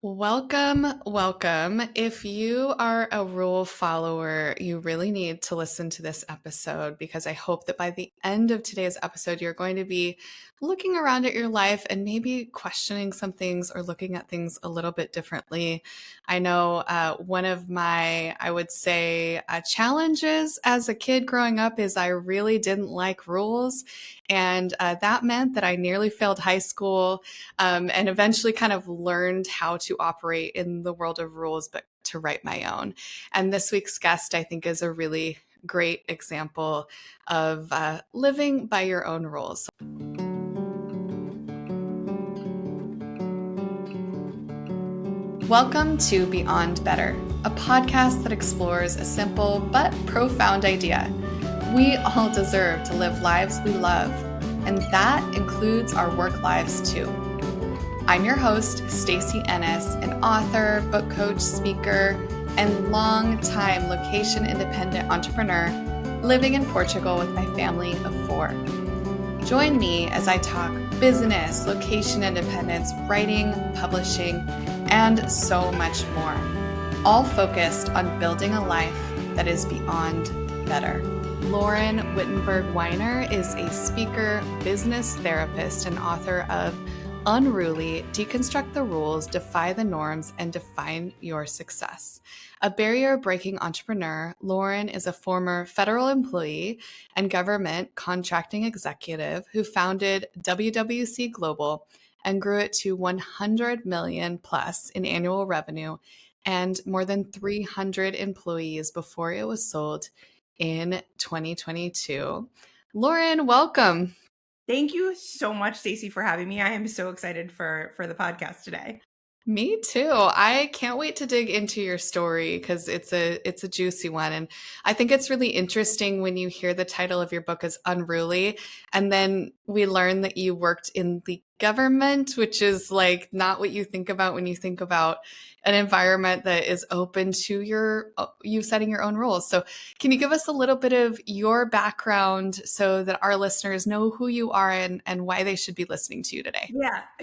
Welcome, welcome. If you are a rule follower, you really need to listen to this episode because I hope that by the end of today's episode, you're going to be looking around at your life and maybe questioning some things or looking at things a little bit differently. I know one of my, I would say, challenges as a kid growing up is I really didn't like rules. And that meant that I nearly failed high school and eventually kind of learned how to operate in the world of rules, but to write my own. And this week's guest, I think, is a really great example of living by your own rules. Welcome to Beyond Better, a podcast that explores a simple but profound idea. We all deserve to live lives we love, and that includes our work lives too. I'm your host, Stacey Ennis, an author, book coach, speaker, and long-time location-independent entrepreneur living in Portugal with my family of 4. Join me as I talk business, location independence, writing, publishing, and so much more, all focused on building a life that is beyond better. Lauren Wittenberg Weiner is a speaker, business therapist, and author of Unruly, Deconstruct the Rules, Defy the Norms, and Define Your Success. A barrier-breaking entrepreneur, Lauren is a former federal employee and government contracting executive who founded WWC Global and grew it to 100 million plus in annual revenue and more than 300 employees before it was sold in 2022. Lauren, welcome. Thank you so much, Stacey, for having me. I am so excited for the podcast today. Me too. I can't wait to dig into your story because it's a juicy one. And I think it's really interesting when you hear the title of your book is Unruly. And then we learn that you worked in the government, which is like not what you think about when you think about an environment that is open to you setting your own rules. So can you give us a little bit of your background so that our listeners know who you are and why they should be listening to you today?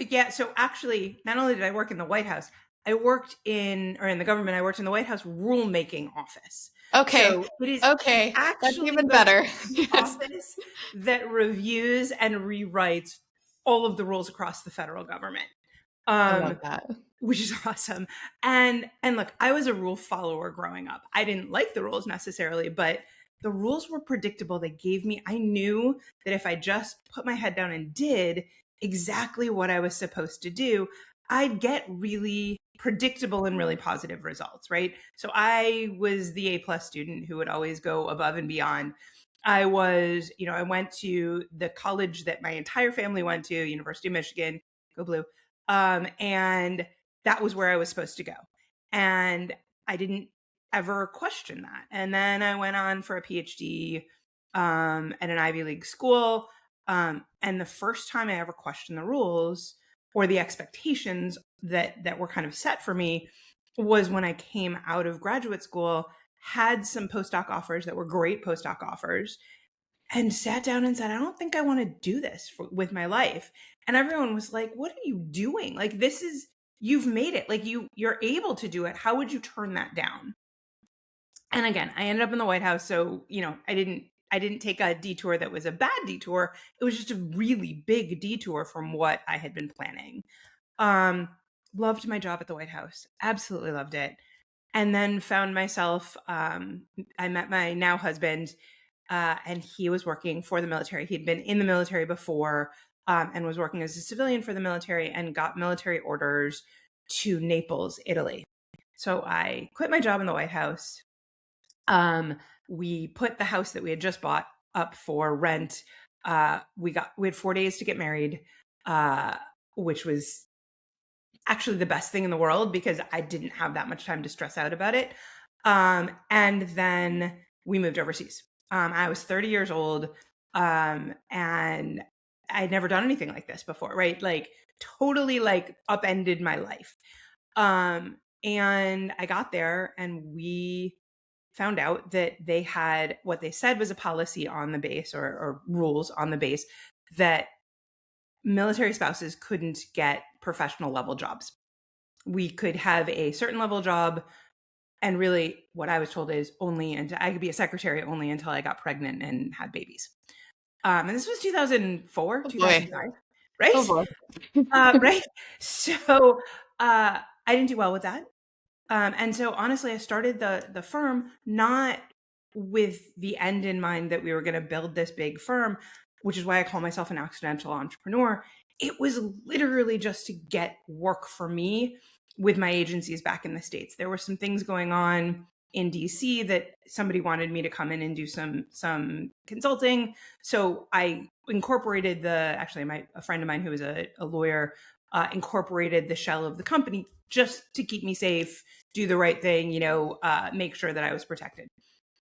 Yeah. So actually, not only did I work in the White House, I worked in the government, I worked in the White House rulemaking office. Okay. So it is Okay. That's actually even the better. Yes. office that reviews and rewrites all of the rules across the federal government. I love Um, that. which is awesome. And look, I was a rule follower growing up. I didn't like the rules necessarily, but the rules were predictable. I knew that if I just put my head down and did exactly what I was supposed to do, I'd get really predictable and really positive results, right? So I was the A+ student who would always go above and beyond. I went to the college that my entire family went to, University of Michigan, go blue. And that was where I was supposed to go. And I didn't ever question that. And then I went on for a PhD at an Ivy League school. And the first time I ever questioned the rules or the expectations that were kind of set for me was when I came out of graduate school, had some postdoc offers that were great postdoc offers, and sat down and said, I don't think I want to do this with my life. And everyone was like, what are you doing? Like, you've made it. Like you're able to do it. How would you turn that down? And again, I ended up in the White House. So, I didn't take a detour that was a bad detour. It was just a really big detour from what I had been planning. Loved my job at the White House. Absolutely loved it. And then found myself, I met my now husband, and he was working for the military. He'd been in the military before, and was working as a civilian for the military and got military orders to Naples, Italy. So I quit my job in the White House. We put the house that we had just bought up for rent. We had 4 days to get married, which was actually the best thing in the world because I didn't have that much time to stress out about it. And then we moved overseas. I was 30 years old, and I'd never done anything like this before, right? Like totally like upended my life. And I got there and we found out that they had what they said was a policy on the base or rules on the base that military spouses couldn't get professional level jobs, we could have a certain level job. And really what I was told is only until I could be a secretary only until I got pregnant and had babies. And this was 2004, Oh boy. 2005, Oh right? boy. Right. So I didn't do well with that. And so honestly, I started the firm not with the end in mind that we were going to build this big firm, which is why I call myself an accidental entrepreneur. It was literally just to get work for me with my agencies back in the States. There were some things going on in DC that somebody wanted me to come in and do some consulting. So I incorporated a friend of mine who was a lawyer incorporated the shell of the company just to keep me safe, do the right thing, make sure that I was protected.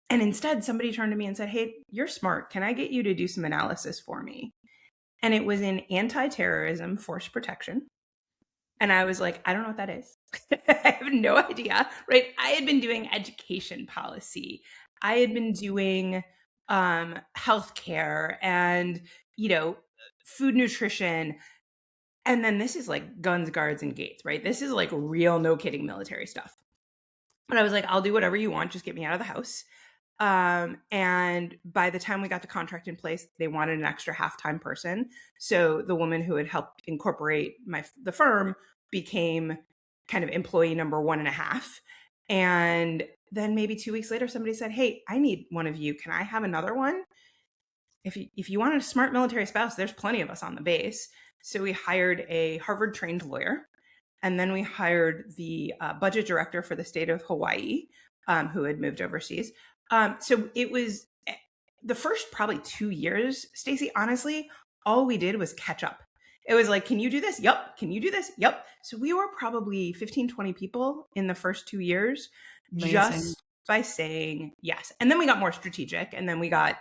And instead, somebody turned to me and said, "Hey, you're smart. Can I get you to do some analysis for me?" And it was in anti-terrorism force protection. And I was like, I don't know what that is. I have no idea, right? I had been doing education policy. I had been doing healthcare and, food nutrition. And then this is like guns, guards, and gates, right? This is like real, no kidding military stuff. But I was like, I'll do whatever you want. Just get me out of the house. And by the time we got the contract in place, they wanted an extra half-time person. So the woman who had helped incorporate the firm became kind of employee number 1.5. And then maybe 2 weeks later, somebody said, "Hey, I need one of you. Can I have another one? If you want a smart military spouse, there's plenty of us on the base." So we hired a Harvard-trained lawyer. And then we hired the budget director for the state of Hawaii, who had moved overseas. So it was the first probably 2 years, Stacey, honestly, all we did was catch up. It was like, can you do this? Yep. Can you do this? Yep. So we were probably 15, 20 people in the first 2 years. Amazing. Just by saying yes. And then we got more strategic, and then we got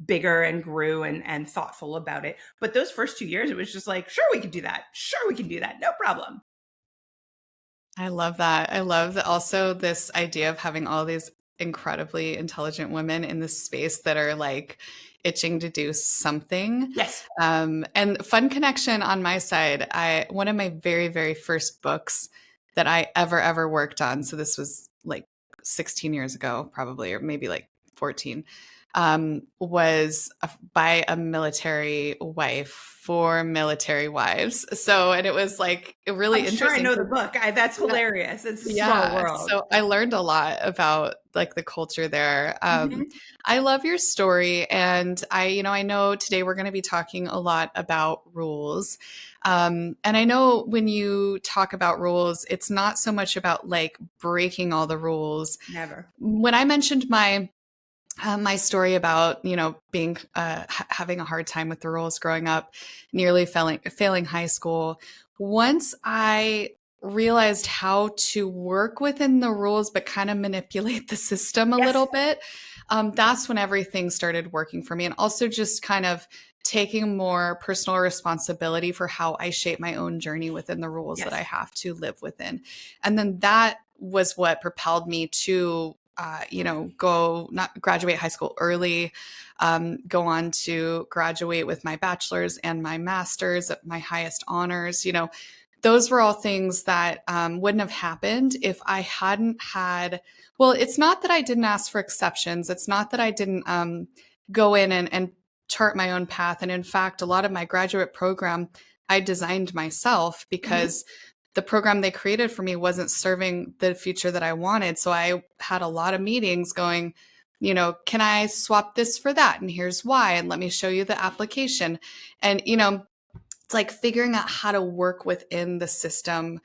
bigger and grew and thoughtful about it. But those first 2 years, it was just like, sure, we can do that. Sure, we can do that. No problem. I love that. I love also this idea of having all these incredibly intelligent women in this space that are like itching to do something. Yes. And fun connection on my side. One of my very, very first books that I ever worked on. So this was like 16 years ago, probably, or maybe like 14. Was by a military wife for military wives. So, and it was like really interesting. Sure, I know the book. That's hilarious. It's a small world. So I learned a lot about like the culture there. I love your story, and I know today we're going to be talking a lot about rules. And I know when you talk about rules, it's not so much about like breaking all the rules. Never. When I mentioned my story about, being having a hard time with the rules growing up, nearly failing high school. Once I realized how to work within the rules, but kind of manipulate the system a little bit, that's when everything started working for me. And also just kind of taking more personal responsibility for how I shape my own journey within the rules that I have to live within. And then that was what propelled me to graduate high school early, go on to graduate with my bachelor's and my master's at my highest honors. Those were all things that wouldn't have happened if I hadn't had, well, it's not that I didn't ask for exceptions. It's not that I didn't go in and chart my own path. And in fact, a lot of my graduate program, I designed myself because the program they created for me wasn't serving the future that I wanted. So I had a lot of meetings going, can I swap this for that? And here's why. And let me show you the application. And, it's like figuring out how to work within the system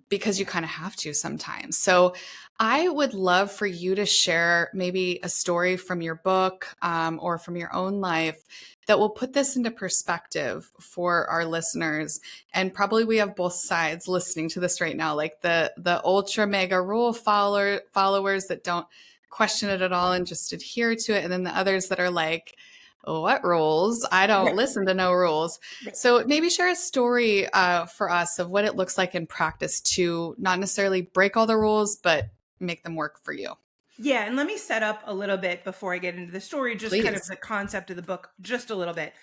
because you kind of have to sometimes. So I would love for you to share maybe a story from your book or from your own life that will put this into perspective for our listeners. And probably we have both sides listening to this right now, like the ultra mega rule followers that don't question it at all and just adhere to it. And then the others that are like, what rules? I don't listen to no rules. So maybe share a story for us of what it looks like in practice to not necessarily break all the rules, but make them work for you. Yeah. And let me set up a little bit before I get into the story, just Please. kind of the concept of the book, just a little bit.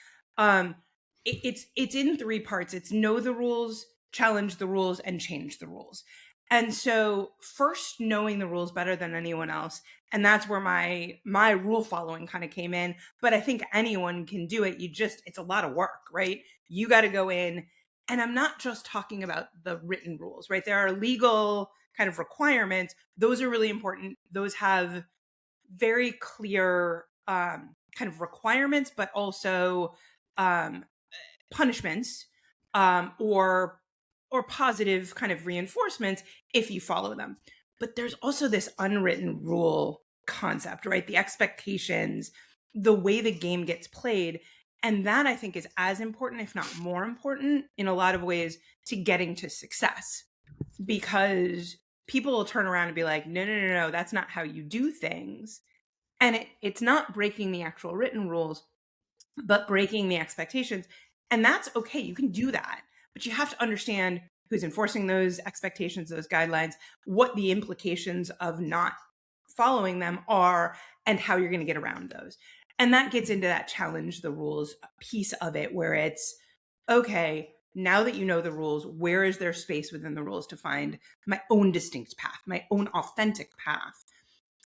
It's in 3 parts. It's know the rules, challenge the rules and change the rules. And so first knowing the rules better than anyone else, and that's where my rule following kind of came in, but I think anyone can do it. It's a lot of work, right? You got to go in, and I'm not just talking about the written rules, right? There are legal kind of requirements. Those are really important. Those have very clear kind of requirements, but also um, punishments, or positive kind of reinforcements if you follow them. But there's also this unwritten rule concept, right? The expectations, the way the game gets played. And that I think is as important, if not more important, in a lot of ways to getting to success. Because people will turn around and be like, no, no, no, no, that's not how you do things. And it's not breaking the actual written rules, but breaking the expectations. And that's okay. You can do that. But you have to understand who's enforcing those expectations, those guidelines, what the implications of not following them are, and how you're going to get around those. And that gets into that challenge the rules piece of it, where it's okay, now that you know the rules, where is there space within the rules to find my own distinct path, my own authentic path?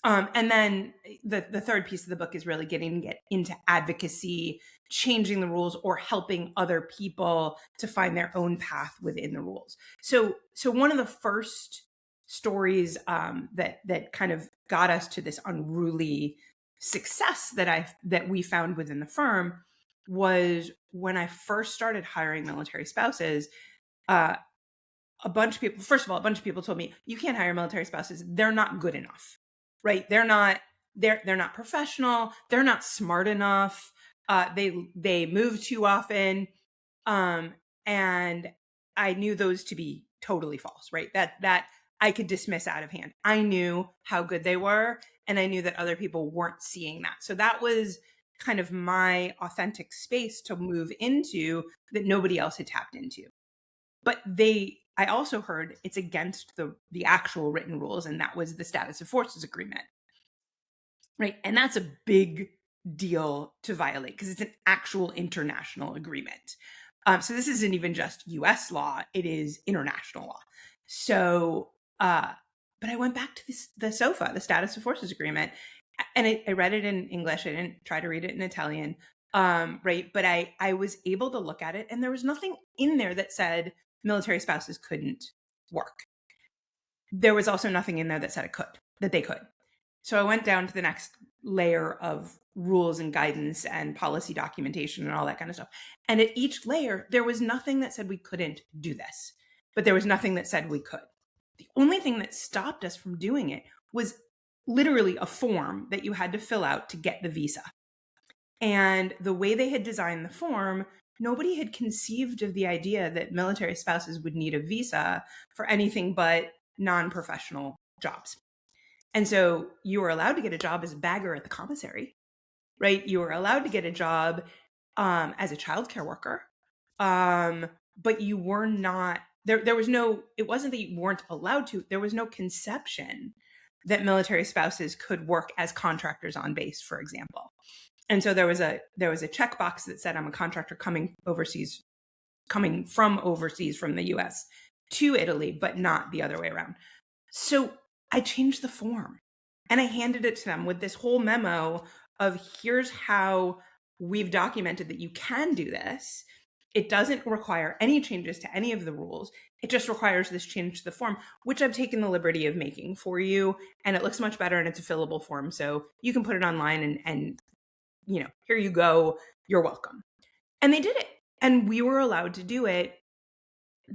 And then the third piece of the book is really getting into advocacy, changing the rules, or helping other people to find their own path within the rules. So one of the first stories that kind of got us to this unruly success that we found within the firm was when I first started hiring military spouses. A bunch of people told me, you can't hire military spouses. They're not good enough, right? They're not professional. They're not smart enough. They move too often. And I knew those to be totally false, right? That I could dismiss out of hand. I knew how good they were, and I knew that other people weren't seeing that. So that was kind of my authentic space to move into that nobody else had tapped into. But I also heard it's against the actual written rules, and that was the status of forces agreement. Right. And that's a big deal to violate because it's an actual international agreement. So this isn't even just US law, it is international law. So, but I went back to the SOFA, the status of forces agreement, and I read it in English. I didn't try to read it in Italian. Right. But I was able to look at it, and there was nothing in there that said military spouses couldn't work. There was also nothing in there that said that they could. So I went down to the next layer of rules and guidance and policy documentation and all that kind of stuff. And at each layer, there was nothing that said we couldn't do this, but there was nothing that said we could. The only thing that stopped us from doing it was literally a form that you had to fill out to get the visa. And the way they had designed the form, nobody had conceived of the idea that military spouses would need a visa for anything but non-professional jobs. And so you were allowed to get a job as a bagger at the commissary, right? You were allowed to get a job as a childcare worker, but you were not, there was no, it wasn't that you weren't allowed to, there was no conception that military spouses could work as contractors on base, for example. And so there was a checkbox that said, I'm a contractor coming from overseas from the US to Italy, but not the other way around. So I changed the form and I handed it to them with this whole memo of here's how we've documented that you can do this. It doesn't require any changes to any of the rules. It just requires this change to the form, which I've taken the liberty of making for you. And it looks much better and it's a fillable form. So you can put it online and here you go. You're welcome. And they did it. And we were allowed to do it.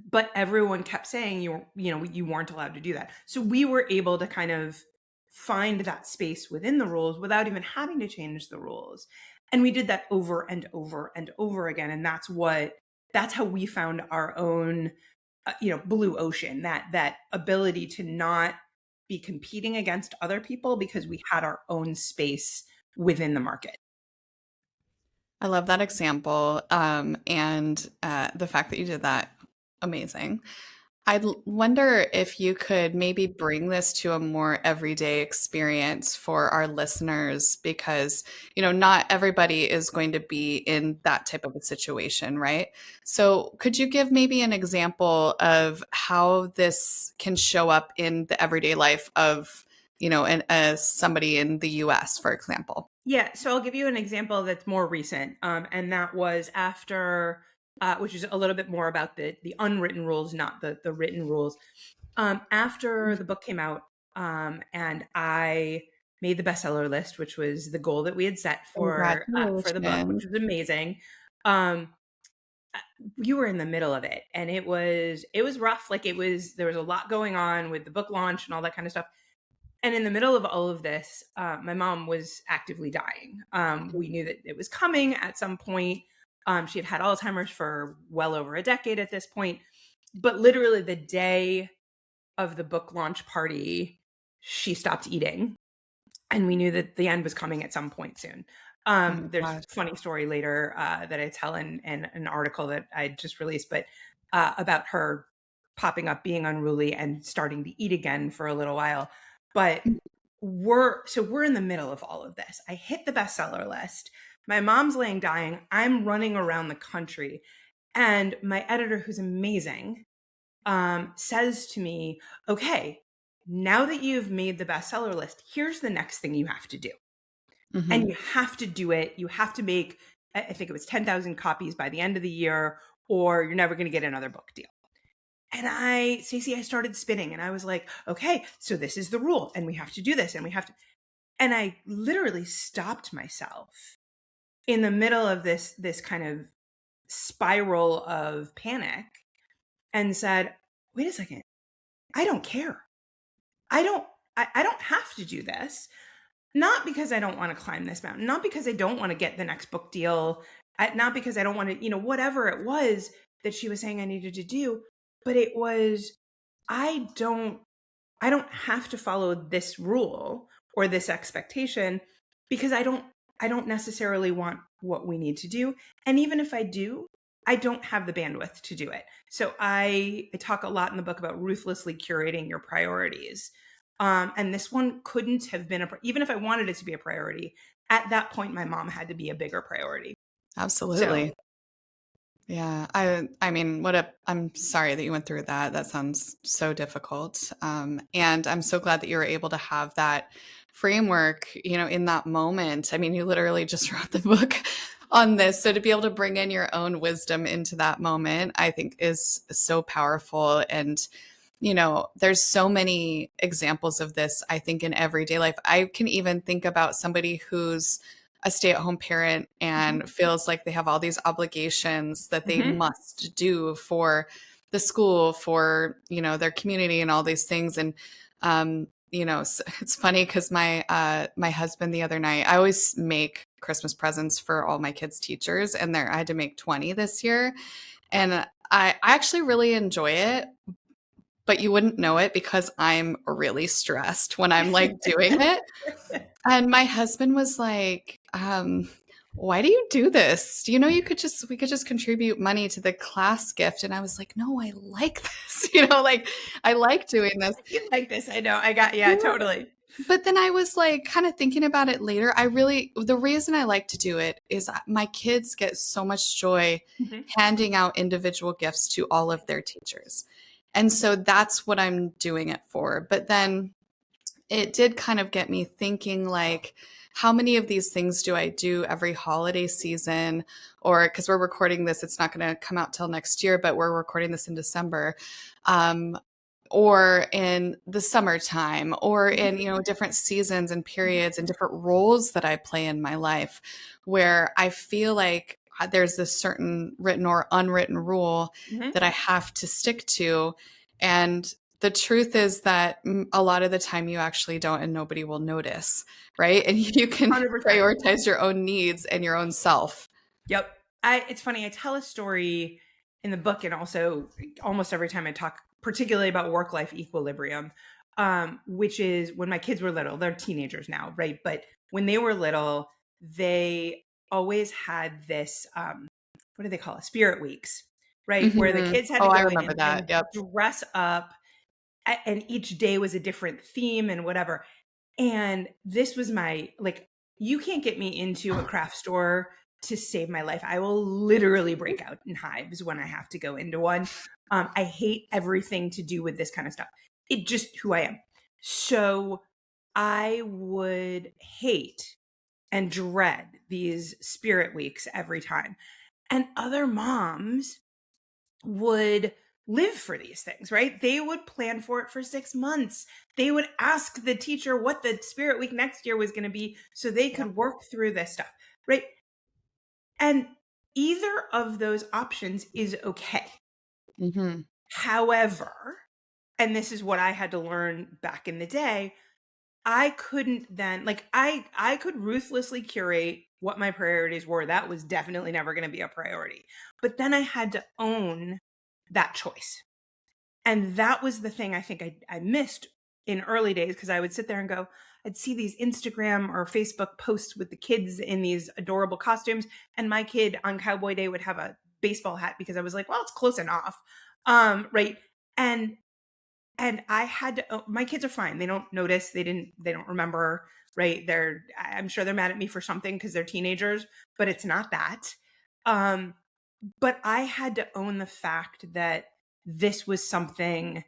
But everyone kept saying you weren't allowed to do that. So we were able to kind of find that space within the rules without even having to change the rules. And we did that over and over and over again. And that's how we found our own, blue ocean, that ability to not be competing against other people because we had our own space within the market. I love that example. And the fact that you did that, amazing. Wonder if you could maybe bring this to a more everyday experience for our listeners because, not everybody is going to be in that type of a situation, right? So, could you give maybe an example of how this can show up in the everyday life of, as somebody in the US, for example? Yeah, so I'll give you an example that's more recent, and that was after, which is a little bit more about the unwritten rules, not the written rules. After the book came out, and I made the bestseller list, which was the goal that we had set for the book, which Congratulations. was amazing. Um, you were in the middle of it, and it was rough. Like there was a lot going on with the book launch and all that kind of stuff. And in the middle of all of this, my mom was actively dying. We knew that it was coming at some point. She had had Alzheimer's for well over a decade at this point. But literally the day of the book launch party, she stopped eating. And we knew that the end was coming at some point soon. Oh my There's a gosh. funny story later that I tell in an article that I just released, but about her popping up, being unruly, and starting to eat again for a little while. But we're in the middle of all of this. I hit the bestseller list. My mom's laying dying. I'm running around the country. And my editor, who's amazing, says to me, okay, now that you've made the bestseller list, here's the next thing you have to do. And Hmm. you have to do it. You have to make, I think it was 10,000 copies by the end of the year, or you're never going to get another book deal. And Stacey, I started spinning and I was like, okay, so this is the rule and we have to do this and we have to. And I literally stopped myself in the middle of this kind of spiral of panic and said, wait a second, I don't care. I don't have to do this. Not because I don't want to climb this mountain, not because I don't want to get the next book deal, not because I don't want to, whatever it was that she was saying I needed to do, but it was I don't I don't have to follow this rule or this expectation because I don't necessarily want what we need to do. And even if I do, I don't have the bandwidth to do it. So I talk a lot in the book about ruthlessly curating your priorities. And this one couldn't have been even if I wanted it to be a priority, at that point my mom had to be a bigger priority. So Absolutely. Yeah, I mean, I'm sorry that you went through that. That sounds so difficult. And I'm so glad that you were able to have that framework, in that moment. I mean, you literally just wrote the book on this. So to be able to bring in your own wisdom into that moment, I think is so powerful. And, there's so many examples of this, I think, in everyday life. I can even think about somebody who's a stay-at-home parent mhm, and feels like they have all these obligations that they mhm, must do for the school, for, their community and all these things. And, it's funny because my husband the other night, I always make Christmas presents for all my kids' teachers, and I had to make 20 this year. And I actually really enjoy it, but you wouldn't know it because I'm really stressed when I'm like doing it. And my husband was like, why do you do this? Do you know we could just contribute money to the class gift? And I was like, no, I like this. Like I like doing this. you like this. I know. Yeah, Yeah. totally. But then I was like kind of thinking about it later. The reason I like to do it is my kids get so much joy Mhm. handing out individual gifts to all of their teachers. And so that's what I'm doing it for. But then it did kind of get me thinking, like, how many of these things do I do every holiday season? Or because we're recording this, it's not going to come out till next year, but we're recording this in December. Um, or in the summertime, or in, Mhm. different seasons and Mhm. periods and different roles that I play in my life, where I feel like there's this certain written or unwritten rule Mhm. that I have to stick to. And the truth is that a lot of the time you actually don't, and nobody will notice, right? And you can 100%. prioritize your own needs and your own self. Yep. It's funny. I tell a story in the book and also almost every time I talk, particularly about work-life equilibrium, which is when my kids were little. They're teenagers now, right? But when they were little, they always had this, what do they call it? Spirit weeks. right? Where the Mhm. kids had Oh, to I go in remember that. and Yep. dress up, and each day was a different theme and whatever. And this was my, like, you can't get me into a craft store to save my life. I will literally break out in hives when I have to go into one. I hate everything to do with this kind of stuff. It just who I am. So I would hate and dread these spirit weeks every time. And other moms would live for these things, right? They would plan for it for 6 months. They would ask the teacher what the spirit week next year was going to be so they Yeah. could work through this stuff, right? And either of those options is okay. Mhm. However, and this is what I had to learn back in the day, I couldn't then, like, I could ruthlessly curate what my priorities were. That was definitely never going to be a priority. But then I had to own that choice. And that was the thing I think I missed in early days, because I would sit there and go, I'd see these Instagram or Facebook posts with the kids in these adorable costumes. And my kid on Cowboy Day would have a baseball hat because I was like, well, it's close enough. Right. And I had to, my kids are fine. They don't notice. They don't remember. Right. I'm sure they're mad at me for something because they're teenagers, but it's not that. Um, but I had to own the fact that this was something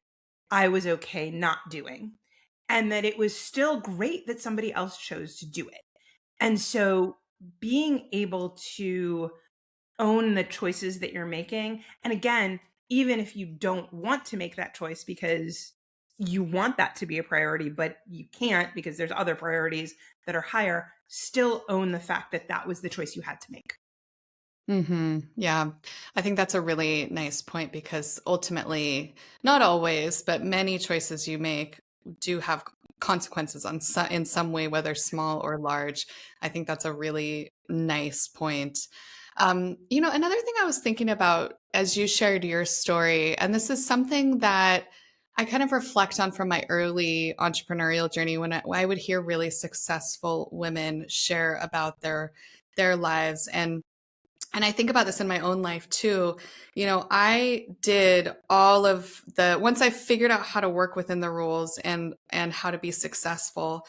I was okay not doing, and that it was still great that somebody else chose to do it. And so being able to own the choices that you're making, and again, even if you don't want to make that choice because you want that to be a priority, but you can't because there's other priorities that are higher, still own the fact that that was the choice you had to make. Yeah. I think that's a really nice point because ultimately, not always, but many choices you make do have consequences in some way, whether small or large. I think that's a really nice point. Another thing I was thinking about as you shared your story, and this is something that I kind of reflect on from my early entrepreneurial journey when I would hear really successful women share about their lives. And I think about this in my own life too. I did all of once I figured out how to work within the rules and how to be successful,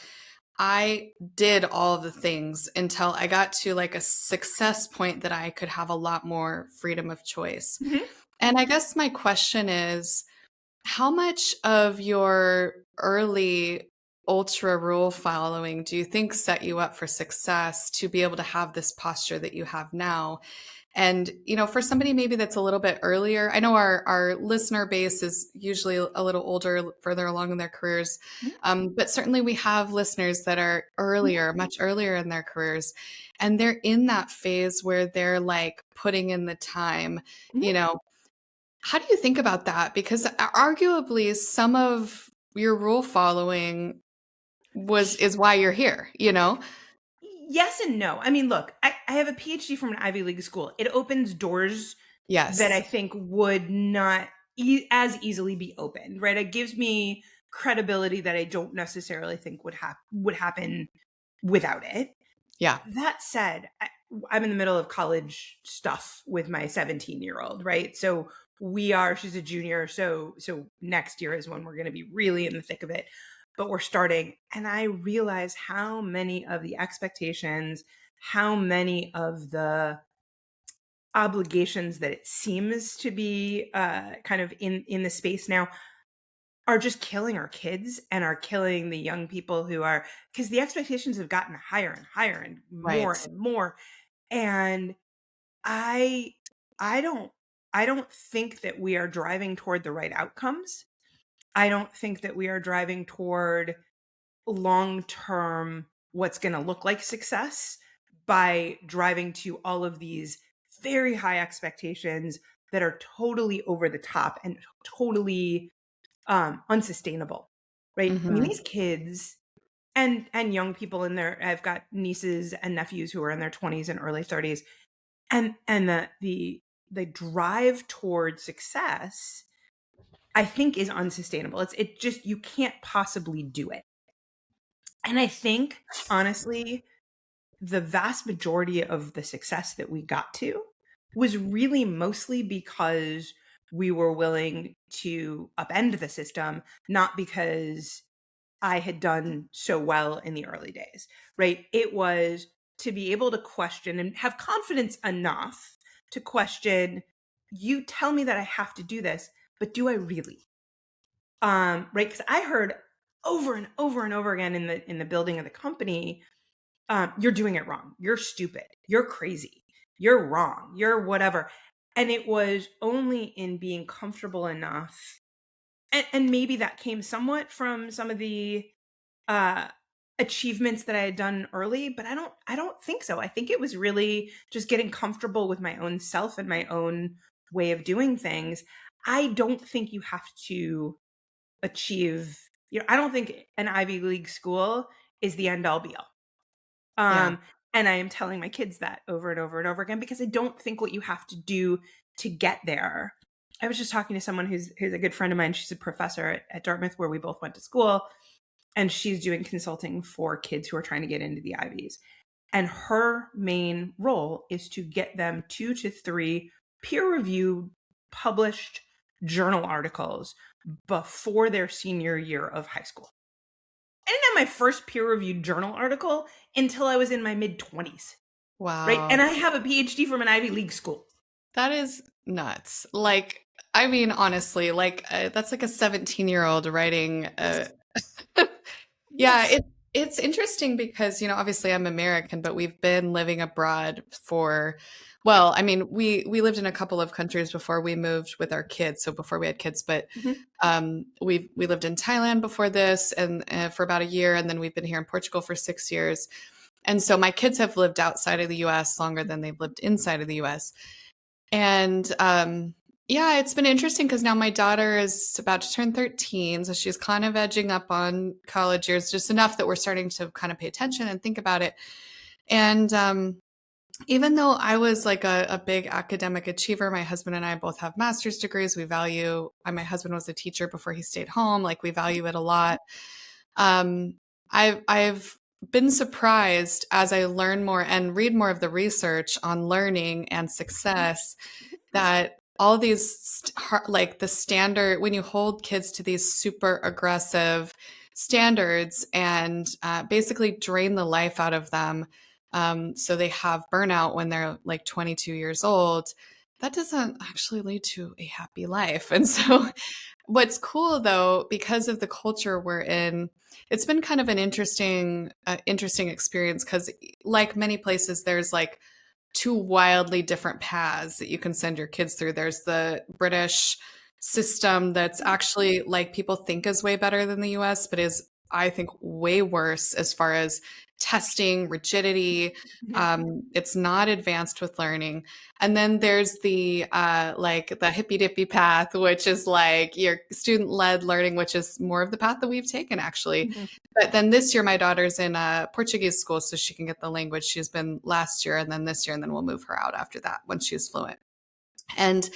I did all of the things until I got to like a success point that I could have a lot more freedom of choice. Mhm. And I guess my question is, how much of your early ultra rule following do you think set you up for success to be able to have this posture that you have now? And, for somebody maybe that's a little bit earlier, I know our listener base is usually a little older, further along in their careers. Mhm. But certainly we have listeners that are earlier, much earlier in their careers. And they're in that phase where they're like putting in the time, Mhm. you know. How do you think about that? Because arguably some of your rule following is why you're here, you know? Yes and no. I mean, look, I have a PhD from an Ivy League school. It opens doors that I Yes. think would not as easily be opened, right? It gives me credibility that I don't necessarily think would happen without it. Yeah. That said, I'm in the middle of college stuff with my 17-year-old, right? So she's a junior, so next year is when we're going to be really in the thick of it. But we're starting, and I realize how many of the expectations, how many of the obligations that it seems to be kind of in the space now are just killing our kids and are killing the young people who are, because the expectations have gotten higher and higher and more Right. and more. And I I don't I don't think that we are driving toward the right outcomes. I don't think that we are driving toward long term what's going to look like success by driving to all of these very high expectations that are totally over the top and totally unsustainable, right? I mean, Mhm. these kids and young people in their, I've got nieces and nephews who are in their 20s and early 30s, and the drive toward success, I think, is unsustainable. It just, you can't possibly do it. And I think, honestly, the vast majority of the success that we got to was really mostly because we were willing to upend the system, not because I had done so well in the early days, right? It was to be able to question and have confidence enough to question, you tell me that I have to do this, but do I really? Right? Because I heard over and over and over again in the building of the company, you're doing it wrong. You're stupid. You're crazy. You're wrong. You're whatever. And it was only in being comfortable enough, and maybe that came somewhat from some of the uh achievements that I had done early, but I don't think so. I think it was really just getting comfortable with my own self and my own way of doing things. I don't think you have to achieve, I don't think an Ivy League school is the end all be all. Yeah. And I am telling my kids that over and over and over again, because I don't think what you have to do to get there. I was just talking to someone who's a good friend of mine. She's a professor at Dartmouth, where we both went to school, and she's doing consulting for kids who are trying to get into the Ivies. And her main role is to get them 2 to 3 peer-reviewed, published journal articles before their senior year of high school. I didn't have my first peer-reviewed journal article until I was in my mid-20s, right? Wow. And I have a PhD from an Ivy League school. That is nuts. Like, I mean, honestly, like that's like a 17-year-old writing. Yeah, Yes. it's interesting because, obviously I'm American, but we've been living abroad for, well, I mean, we lived in a couple of countries before we moved with our kids, so before we had kids, but Mhm. we lived in Thailand before this and for about a year, and then we've been here in Portugal for 6 years. And so my kids have lived outside of the US longer than they've lived inside of the US. And yeah, it's been interesting because now my daughter is about to turn 13. So she's kind of edging up on college years, just enough that we're starting to kind of pay attention and think about it. And even though I was like a big academic achiever, my husband and I both have master's degrees. We value, my husband was a teacher before he stayed home. Like we value it a lot. Um, I've been surprised as I learn more and read more of the research on learning and success that all these like the standard, when you hold kids to these super aggressive standards and basically drain the life out of them, so they have burnout when they're like 22 years old, that doesn't actually lead to a happy life. And so what's cool though, because of the culture we're in, it's been kind of an interesting experience because like many places, there's like two wildly different paths that you can send your kids through. There's the British system that's actually like people think is way better than the US, but is, I think, way worse as far as testing, rigidity. Mhm. It's not advanced with learning. And then there's the like the hippy dippy path, which is like your student led learning, which is more of the path that we've taken actually. Mhm. But then this year, my daughter's in a Portuguese school, so she can get the language. She's been last year and then this year, and then we'll move her out after that when she's fluent. And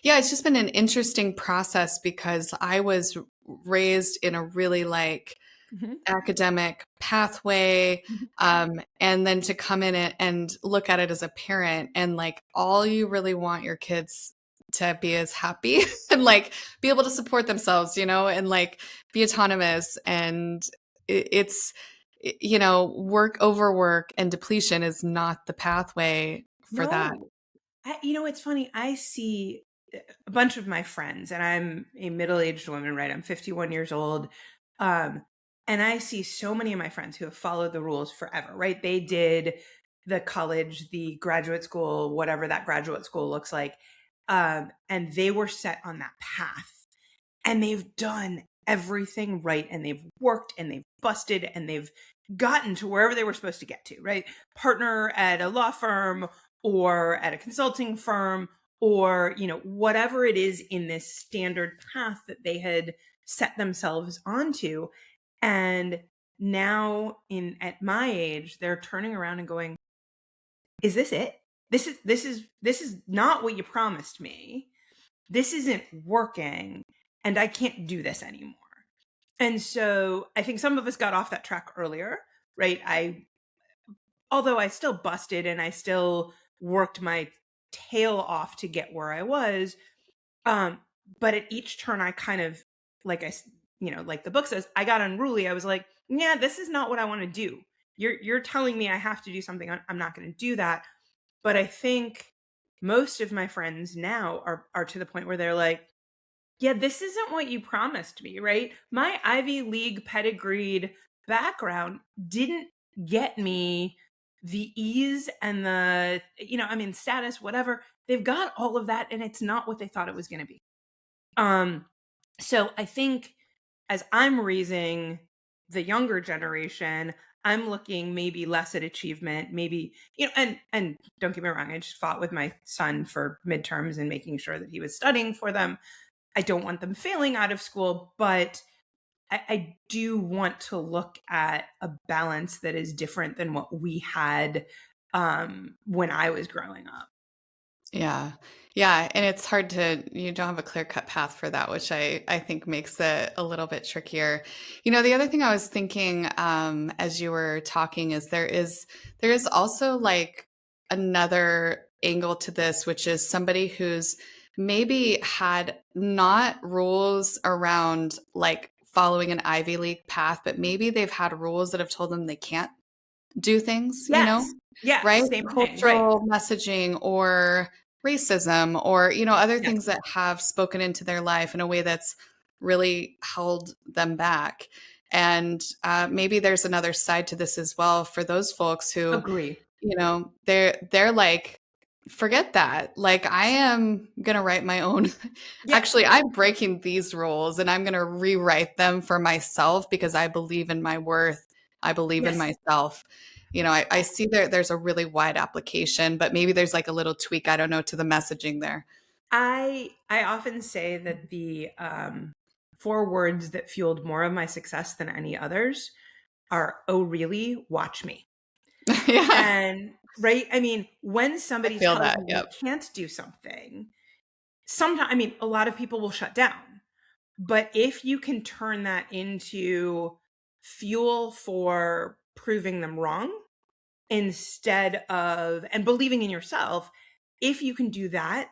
yeah, it's just been an interesting process because I was raised in a really like Mhm. academic pathway. Mhm. And then to come in it and look at it as a parent and like all you really want your kids to be is happy and like be able to support themselves, and like be autonomous. And it's, work over work and depletion is not the pathway for that. No. It's funny. I see a bunch of my friends, and I'm a middle-aged woman, right? I'm 51 years old. Um, and I see so many of my friends who have followed the rules forever, right? They did the college, the graduate school, whatever that graduate school looks like. And they were set on that path. And they've done everything right. And they've worked and they've busted and they've gotten to wherever they were supposed to get to, right? Partner at a law firm or at a consulting firm, or whatever it is in this standard path that they had set themselves onto. And now at my age, they're turning around and going, is this it? This is not what you promised me. This isn't working, and I can't do this anymore. And so I think some of us got off that track earlier, right? Although I still busted and I still worked my tail off to get where I was. But at each turn, I kind of, like like the book says, I got unruly. I was like, yeah, this is not what I want to do. You're telling me I have to do something. I'm not going to do that. But I think most of my friends now are to the point where they're like, yeah, this isn't what you promised me, right? My Ivy League pedigreed background didn't get me the ease and the, status, whatever. They've got all of that, and it's not what they thought it was going to be. So I think as I'm raising the younger generation, I'm looking maybe less at achievement, maybe, and don't get me wrong, I just fought with my son for midterms and making sure that he was studying for them. I don't want them failing out of school, but I do want to look at a balance that is different than what we had when I was growing up. Yeah. Yeah. And it's hard you don't have a clear cut path for that, which I think makes it a little bit trickier. The other thing I was thinking as you were talking is there is also like another angle to this, which is somebody who's maybe had not rules around like following an Ivy League path, but maybe they've had rules that have told them they can't do things, Yes. Yeah. right? Same thing. Right. Cultural messaging or racism or, other Yes. things that have spoken into their life in a way that's really held them back. And maybe there's another side to this as well for those folks who, Agree. they're like, forget that. Like, I am going to write my own. Yeah. Actually, I'm breaking these rules and I'm going to rewrite them for myself because I believe in my worth. I believe in Yes. myself. I see there's a really wide application, but maybe there's like a little tweak, I don't know, to the messaging there. I often say that the four words that fueled more of my success than any others are, "Oh, really? Watch me." Yeah, And right, I mean, when I somebody feel tells that. you you Yep. can't do something, sometimes, I mean, a lot of people will shut down. But if you can turn that into fuel for proving them wrong instead of, and believing in yourself, if you can do that,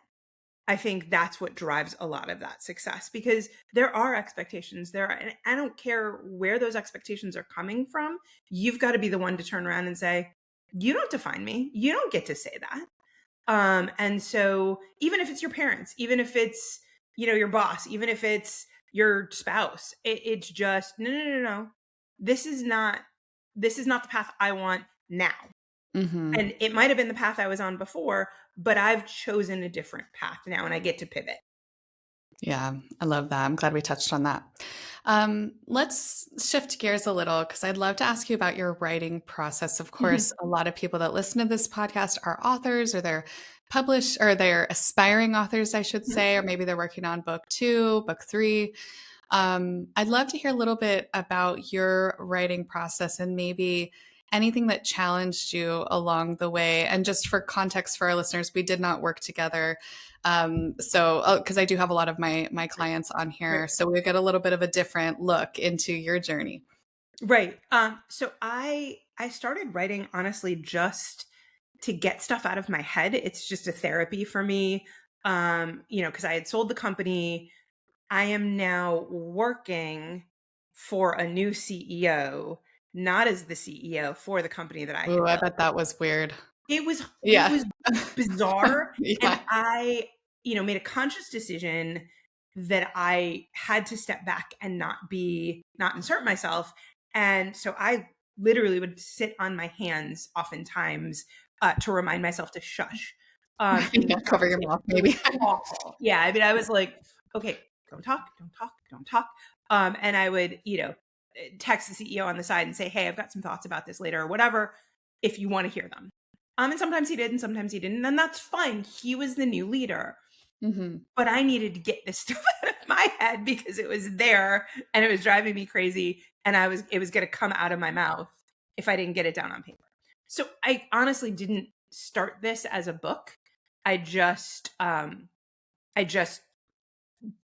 I think that's what drives a lot of that success, because there are expectations there. And I don't care where those expectations are coming from. You've got to be the one to turn around and say, you don't define me. You don't get to say that. And so even if it's your parents, even if it's, your boss, even if it's your spouse, it's just, no, no, no, no. This is not, this is not the path I want now. Hmm. And it might have been the path I was on before, but I've chosen a different path now and I get to pivot. Yeah, I love that. I'm glad we touched on that. Let's shift gears a little because I'd love to ask you about your writing process. Of course, a lot of people that listen to this podcast are authors or they're published or they're aspiring authors, I should Mhm. say, or maybe they're working on book 2, book 3. I'd love to hear a little bit about your writing process and maybe anything that challenged you along the way. And just for context for our listeners, we did not work together. So, because I do have a lot of my clients on Right. here, so we get a little bit of a different look into your journey. Right. So I started writing honestly just to get stuff out of my head. It's just a therapy for me. Because I had sold the company. I am now working for a new CEO, not as the CEO for the company that I Oh, had I built. bet that was weird. It Yeah. was bizarre, and Yeah. I, made a conscious decision that I had to step back and not insert myself. And so I literally would sit on my hands oftentimes to remind myself to shush in Yeah, these cover your conversations. mouth, It was maybe. awful. Yeah, I mean, I was like, okay, don't talk, don't talk, don't talk. And I would, text the CEO on the side and say, hey, I've got some thoughts about this later or whatever, if you want to hear them. And sometimes he did and sometimes he didn't. And that's fine. He was the new leader. Hmm. But I needed to get this stuff out of my head because it was there and it was driving me crazy. And it was going to come out of my mouth if I didn't get it down on paper. So I honestly didn't start this as a book. I just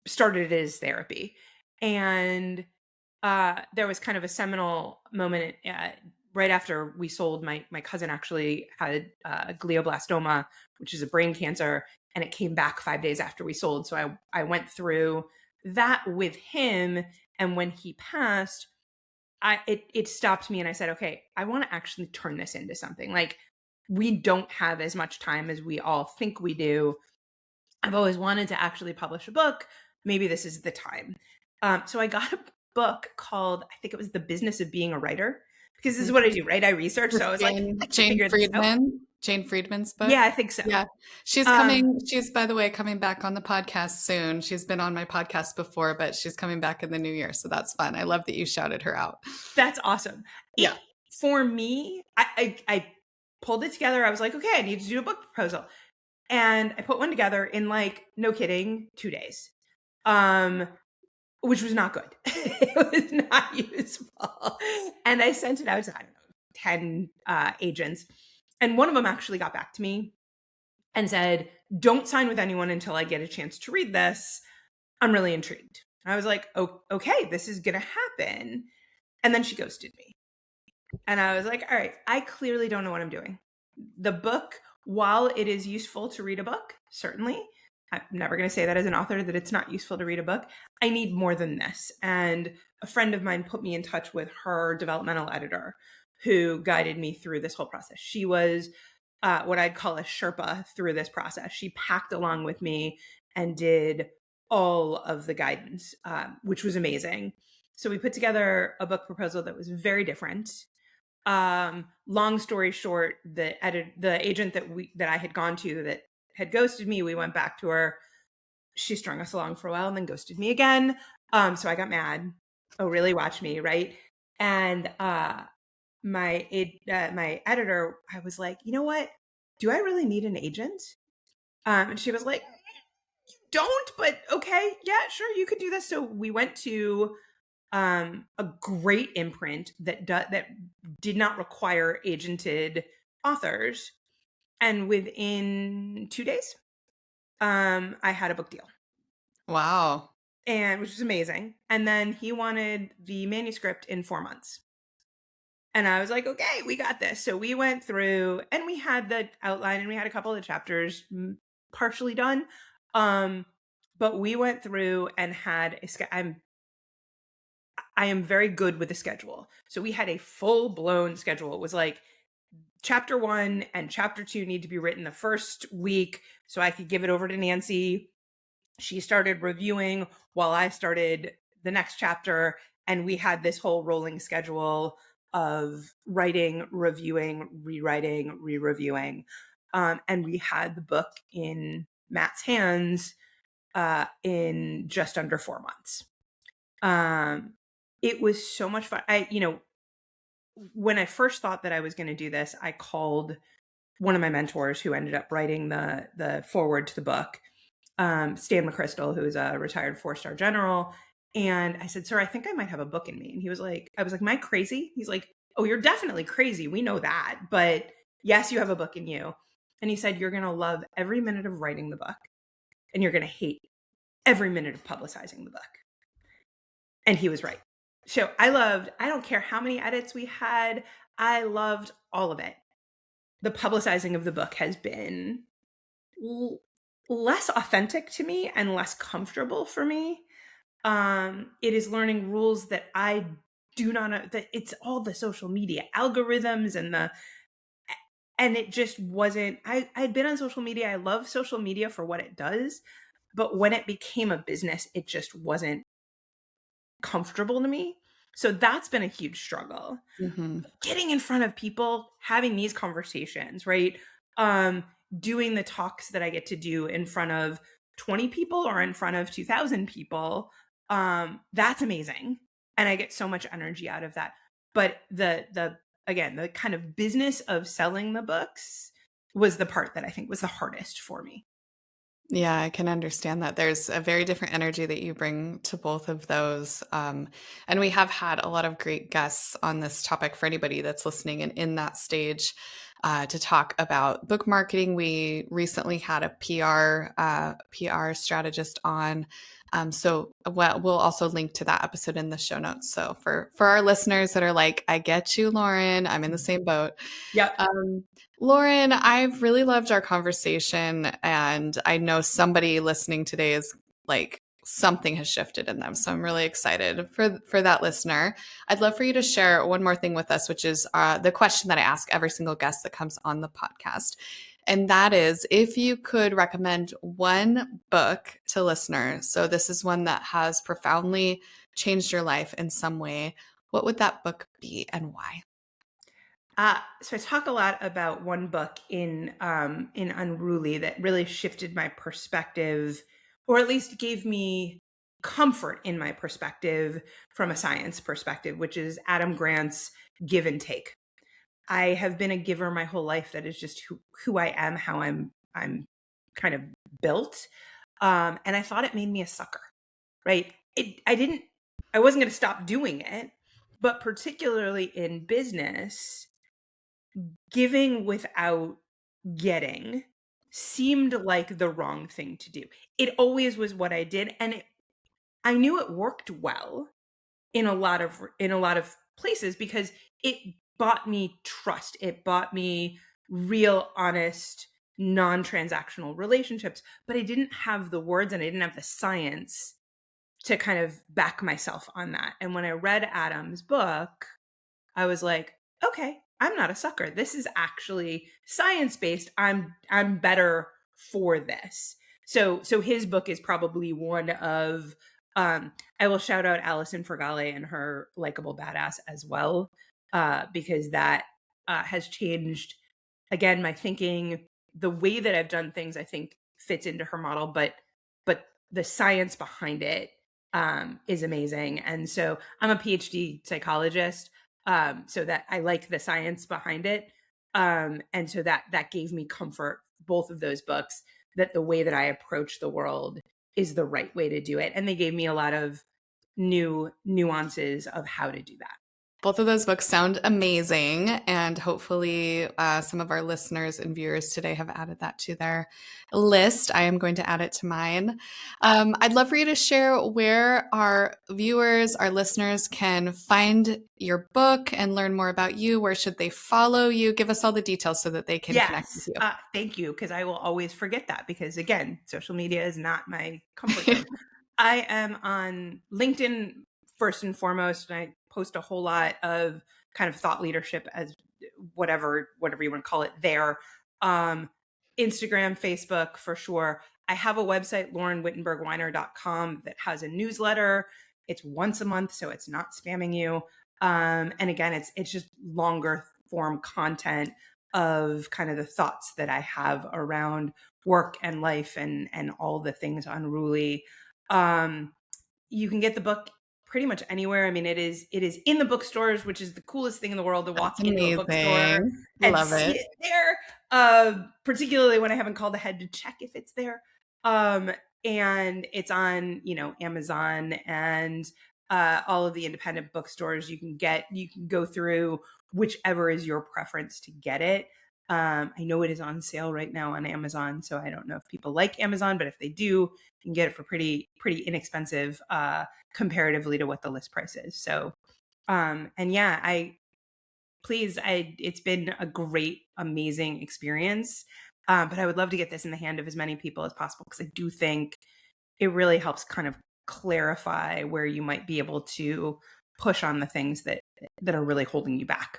started it as therapy. And there was kind of a seminal moment right after we sold, my cousin actually had glioblastoma, which is a brain cancer, and it came back 5 days after we sold. So I went through that with him, and when he passed, it stopped me, and I said, okay, I want to actually turn this into something. Like, we don't have as much time as we all think we do. I've always wanted to actually publish a book. Maybe this is the time. So I got a book called, I think it was The Business of Being a Writer, because this is what I do, right? I research. So I was like, I can Jane figure this out. Friedman, Jane Friedman's book. Yeah, I think so. Yeah. She's, by the way, coming back on the podcast soon. She's been on my podcast before, but she's coming back in the new year. So that's fun. I love that you shouted her out. That's awesome. Yeah. For me, I pulled it together. I was like, okay, I need to do a book proposal. And I put one together in, like, no kidding, 2 days. Which was not good. It was not useful. And I sent it out to, I don't know, 10 agents. And one of them actually got back to me and said, don't sign with anyone until I get a chance to read this. I'm really intrigued. I was like, oh, okay, this is going to happen. And then she ghosted me. And I was like, all right, I clearly don't know what I'm doing. The book, while it is useful to read a book, certainly, I'm never going to say that as an author that it's not useful to read a book. I need more than this. And a friend of mine put me in touch with her developmental editor, who guided me through this whole process. She was what I'd call a Sherpa through this process. She packed along with me and did all of the guidance, which was amazing. So we put together a book proposal that was very different. Long story short, the agent that I had gone to that had ghosted me, we went back to her. She strung us along for a while and then ghosted me again. So I got mad. Oh, really? Watch me, right? And my editor, I was like, you know what? Do I really need an agent? And she was like, you don't, but okay, yeah, sure, you could do this. So we went to a great imprint that did not require agented authors, and within 2 days, I had a book deal. Wow. And which was amazing. And then he wanted the manuscript in 4 months. And I was like, okay, we got this. So we went through and we had the outline and we had a couple of the chapters partially done. But we went through and had I am very good with the schedule. So we had a full blown schedule. It was like chapter 1 and chapter 2 need to be written the first week so I could give it over to Nancy. She started reviewing while I started the next chapter. And we had this whole rolling schedule of writing, reviewing, rewriting, re-reviewing. And we had the book in Matt's hands in just under 4 months. It was so much fun. When I first thought that I was going to do this, I called one of my mentors who ended up writing the foreword to the book, Stan McChrystal, who is a retired 4-star general. And I said, sir, I think I might have a book in me. And he was like, I was like, am I crazy? He's like, oh, you're definitely crazy. We know that. But yes, you have a book in you. And he said, you're going to love every minute of writing the book. And you're going to hate every minute of publicizing the book. And he was right. So I don't care how many edits we had. I loved all of it. The publicizing of the book has been less authentic to me and less comfortable for me. It is learning rules that I do not know, that it's all the social media algorithms and it just wasn't, I'd been on social media. I love social media for what it does, but when it became a business, it just wasn't comfortable to me. So that's been a huge struggle. Mm-hmm. Getting in front of people, having these conversations, right? Doing the talks that I get to do in front of 20 people or in front of 2,000 people, that's amazing. And I get so much energy out of that. But the kind of business of selling the books was the part that I think was the hardest for me. Yeah, I can understand that. There's a very different energy that you bring to both of those. And we have had a lot of great guests on this topic for anybody that's listening and in that stage to talk about book marketing. We recently had a PR strategist on So we'll also link to that episode in the show notes. So for our listeners that are like, I get you, Lauren, I'm in the same boat. Yep. Lauren, I've really loved our conversation, and I know somebody listening today is like, something has shifted in them. So I'm really excited for that listener. I'd love for you to share one more thing with us, which is the question that I ask every single guest that comes on the podcast. And that is, if you could recommend one book to listeners, so this is one that has profoundly changed your life in some way, what would that book be and why? So I talk a lot about one book in Unruly that really shifted my perspective, or at least gave me comfort in my perspective from a science perspective, which is Adam Grant's Give and Take. I have been a giver my whole life. That is just who I am, how I'm kind of built. And I thought it made me a sucker, right? I wasn't going to stop doing it, but particularly in business, giving without getting seemed like the wrong thing to do. It always was what I did, and I knew it worked well in a lot of places because it bought me trust. It bought me real, honest, non-transactional relationships, but I didn't have the words and I didn't have the science to kind of back myself on that. And when I read Adam's book, I was like, okay, I'm not a sucker. This is actually science-based. I'm better for this. So his book is probably one of I will shout out Alison Fergale and her Likeable Badass as well, because that has changed again my thinking. The way that I've done things, I think, fits into her model, but the science behind it is amazing. And so I'm a PhD psychologist, so that I like the science behind it, and so that gave me comfort. Both of those books, that the way that I approach the world is the right way to do it, and they gave me a lot of new nuances of how to do that. Both of those books sound amazing, and hopefully some of our listeners and viewers today have added that to their list. I am going to add it to mine. I'd love for you to share where our viewers, our listeners can find your book and learn more about you. Where should they follow you? Give us all the details so that they can connect with Yes, you. thank you, because I will always forget that, because again, social media is not my comfort zone. I am on LinkedIn first and foremost, and I post a whole lot of kind of thought leadership, as whatever you want to call it there. Instagram, Facebook, for sure. I have a website, laurenwittenbergweiner.com, that has a newsletter. It's once a month, so it's not spamming you. And again, it's just longer form content of kind of the thoughts that I have around work and life and all the things Unruly. You can get the book pretty much anywhere. I mean, it is in the bookstores, which is the coolest thing in the world, to walk That's into a bookstore amazing. and Love see it. it there. Particularly when I haven't called ahead to check if it's there. And it's on, Amazon and all of the independent bookstores. You can go through whichever is your preference to get it. I know it is on sale right now on Amazon, so I don't know if people like Amazon, but if they do, you can get it for pretty inexpensive comparatively to what the list price is. So, and yeah, it's been a great, amazing experience. But I would love to get this in the hand of as many people as possible, because I do think it really helps kind of clarify where you might be able to push on the things that are really holding you back.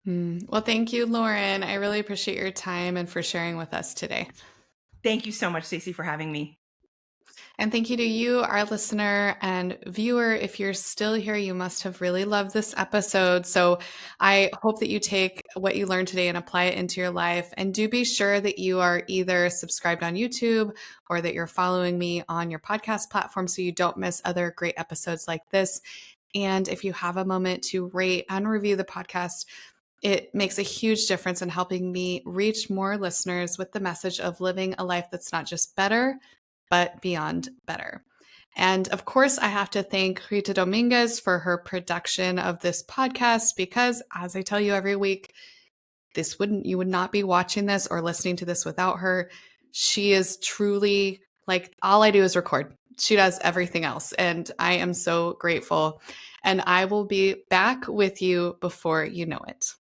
Well, thank you, Lauren. I really appreciate your time and for sharing with us today. Thank you so much, Stacey, for having me. And thank you to you, our listener and viewer. If you're still here, you must have really loved this episode. So I hope that you take what you learned today and apply it into your life. And do be sure that you are either subscribed on YouTube or that you're following me on your podcast platform so you don't miss other great episodes like this. And if you have a moment to rate and review the podcast, it makes a huge difference in helping me reach more listeners with the message of living a life that's not just better, but beyond better. And of course, I have to thank Rita Dominguez for her production of this podcast, because as I tell you every week, you would not be watching this or listening to this without her. She is truly, like, all I do is record. she does everything else. And I am so grateful. And I will be back with you before you know it.